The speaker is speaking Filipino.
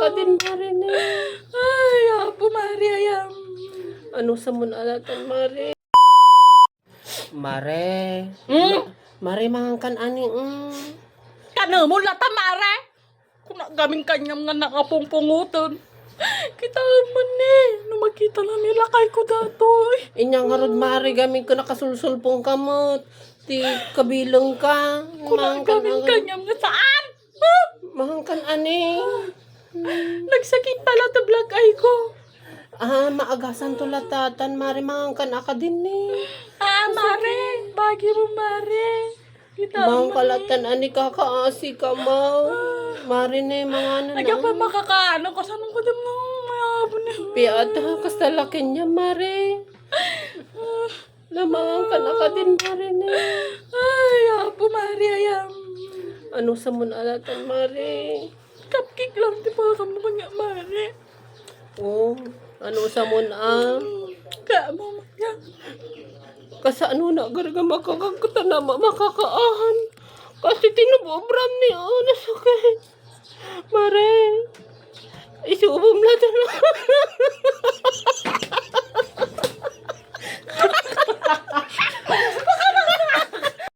ka din, Mare, ne. Ay, apo, Mare, ayam. Ano sa mun alatan, Mare? Mare. Mare, mangangkan ani, Kano mo lata, Mare? Kung nagaming kanyang nga nakapungpungutan. Kita man no makita na nila kay ko datoy. Inyang harod, Mare, gaming ko nakasulsul-pong kamot. Ti kabilang ka. Kung nagaming kanyang nga saan? Mangangkan ani. Nagsakit pala to black eye ko. Maagasan to latatan, Mare, mangangkan aka din, ni. Mare, bagi mo, Mare. Kita Mang man kalatan ani kakaasi ka, ma. Mare, ne, mga ano na. Nagya pa makakaano ko sanong ko dam nang mayabon niya. Piata, kasta laki niya, Mare. Lamangangkan aka din, Mare, ne. Ay, apo, Mare, ayam. Ano sa mun alatan, Mare? Cupcake lang, di ba kamo nga, Mare? Oh, ano sa mun Kamo mga. Kasa ano na garaga makakakuta na makakaahan. Kasi tinubobram ni nasakit. Mare, isubom na